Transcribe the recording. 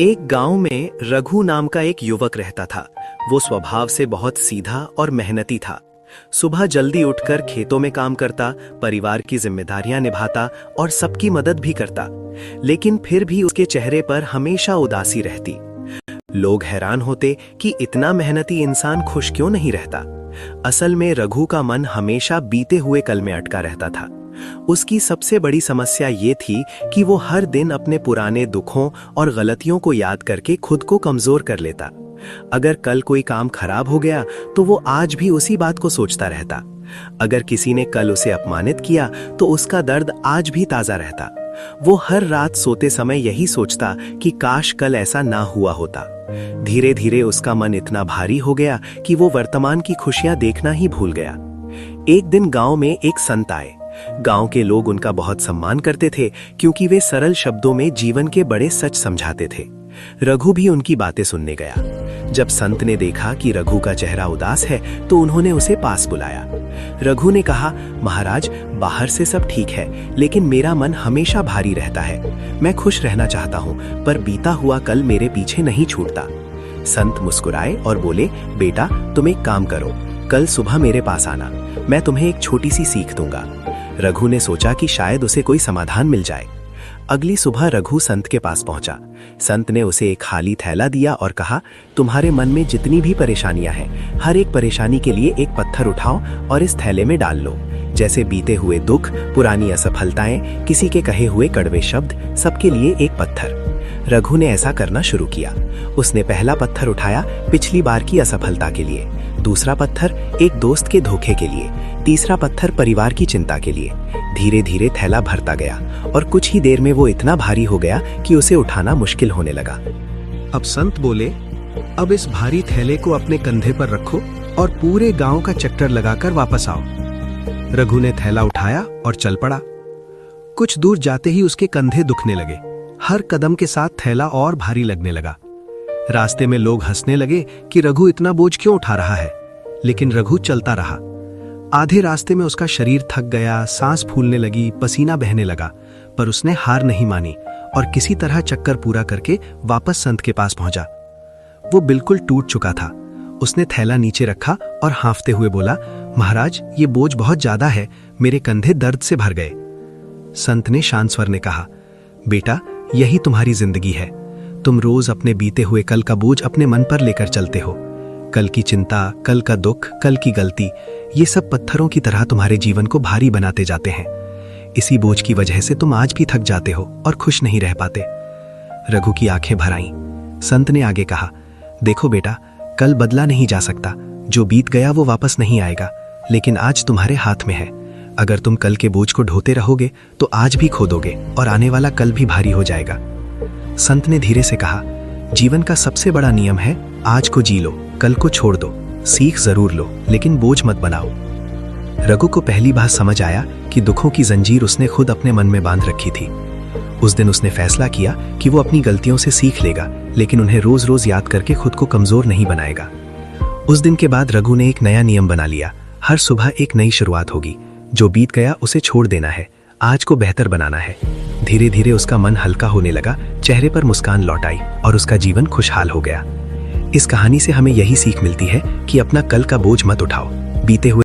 एक गांव में रघु नाम का एक युवक रहता था। वो स्वभाव से बहुत सीधा और मेहनती था। सुबह जल्दी उठकर खेतों में काम करता, परिवार की जिम्मेदारियां निभाता और सबकी मदद भी करता। लेकिन फिर भी उसके चेहरे पर हमेशा उदासी रहती। लोग हैरान होते कि इतना मेहनती इंसान खुश क्यों नहीं रहता। असल में रघु का मन हमेशा बीते हुए कल में अटका रहता था। उसकी सबसे बड़ी समस्या ये थी कि वो हर दिन अपने पुराने दुखों और गलतियों को याद करके खुद को कमजोर कर लेता। अगर कल कोई काम खराब हो गया तो वो आज भी उसी बात को सोचता रहता। अगर किसी ने कल उसे अपमानित किया तो उसका दर्द आज भी ताजा रहता। वो हर रात सोते समय यही सोचता कि काश कल ऐसा ना हुआ होता। धीरे धीरे उसका मन इतना भारी हो गया कि वो वर्तमान की खुशियां देखना ही भूल गया। एक दिन गांव में एक संत आए। गांव के लोग उनका बहुत सम्मान करते थे क्योंकि वे सरल शब्दों में जीवन के बड़े सच समझाते थे। रघु भी उनकी बातें सुनने गया। जब संत ने देखा कि रघु का चेहरा उदास है तो उन्होंने उसे पास बुलाया। रघु ने कहा, महाराज, बाहर से सब ठीक है लेकिन मेरा मन हमेशा भारी रहता है। मैं खुश रहना चाहता हूँ पर बीता हुआ कल मेरे पीछे नहीं छूटता। संत मुस्कुराए और बोले, बेटा, तुम एक काम करो, कल सुबह मेरे पास आना, मैं तुम्हें एक छोटी सी सीख दूंगा। रघु ने सोचा कि शायद उसे कोई समाधान मिल जाए। अगली सुबह रघु संत के पास पहुंचा। संत ने उसे एक खाली थैला दिया और कहा, तुम्हारे मन में जितनी भी परेशानियां हैं, हर एक परेशानी के लिए एक पत्थर उठाओ और इस थैले में डाल लो। जैसे बीते हुए दुख, पुरानी असफलताएं, किसी के कहे हुए कड़वे शब्द, सबके लिए एक पत्थर। रघु ने ऐसा करना शुरू किया। उसने पहला पत्थर उठाया पिछली बार की असफलता के लिए, दूसरा पत्थर एक दोस्त के धोखे के लिए, तीसरा पत्थर परिवार की चिंता के लिए। धीरे धीरे थैला भरता गया और कुछ ही देर में वो इतना भारी हो गया कि उसे उठाना मुश्किल होने लगा। अब संत बोले, अब इस भारी थैले को अपने कंधे पर रखो और पूरे गांव का चक्कर लगाकर वापस आओ। रघु ने थैला उठाया और चल पड़ा। कुछ दूर जाते ही उसके कंधे दुखने लगे। हर कदम के साथ थैला और भारी लगने लगा। रास्ते में लोग हंसने लगे कि रघु इतना बोझ क्यों उठा रहा है, लेकिन रघु चलता रहा। आधे रास्ते में उसका शरीर थक गया, सांस फूलने लगी, पसीना बहने लगा, पर उसने हार नहीं मानी और किसी तरह चक्कर पूरा करके वापस संत के पास पहुंचा। वो बिल्कुल टूट चुका था। उसने थैला नीचे रखा और हांफते हुए बोला, महाराज, ये बोझ बहुत ज्यादा है, मेरे कंधे दर्द से भर गए। संत ने शांत स्वर में कहा, बेटा, यही तुम्हारी जिंदगी है। तुम रोज अपने बीते हुए कल का बोझ अपने मन पर लेकर चलते हो। कल की चिंता, कल का दुख, कल की गलती, ये सब पत्थरों की तरह तुम्हारे जीवन को भारी बनाते जाते हैं। इसी बोझ की वजह से तुम आज भी थक जाते हो और खुश नहीं रह पाते। रघु की आंखें भर आईं। संत ने आगे कहा, देखो बेटा, कल बदला नहीं जा सकता। जो बीत गया वो वापस नहीं आएगा, लेकिन आज तुम्हारे हाथ में है। अगर तुम कल के बोझ को ढोते रहोगे तो आज भी खो दोगे और आने वाला कल भी भारी हो जाएगा। संत ने धीरे से कहा, जीवन का सबसे बड़ा नियम है, आज को जी लो, कल को छोड़ दो। सीख जरूर लो लेकिन बोझ मत बनाओ। रघु को पहली बार समझ आया कि दुखों की जंजीर उसने खुद अपने मन में बांध रखी थी। उस दिन उसने फैसला किया कि वो अपनी गलतियों से सीख लेगा, लेकिन उन्हें रोज रोज याद करके खुद को कमजोर नहीं बनाएगा। उस दिन के बाद रघु ने एक नया नियम बना लिया, हर सुबह एक नई शुरुआत होगी। जो बीत गया उसे छोड़ देना है, आज को बेहतर बनाना है। धीरे धीरे उसका मन हल्का होने लगा, चेहरे पर मुस्कान लौट आई और उसका जीवन खुशहाल हो गया। इस कहानी से हमें यही सीख मिलती है कि अपना कल का बोझ मत उठाओ, बीते हुए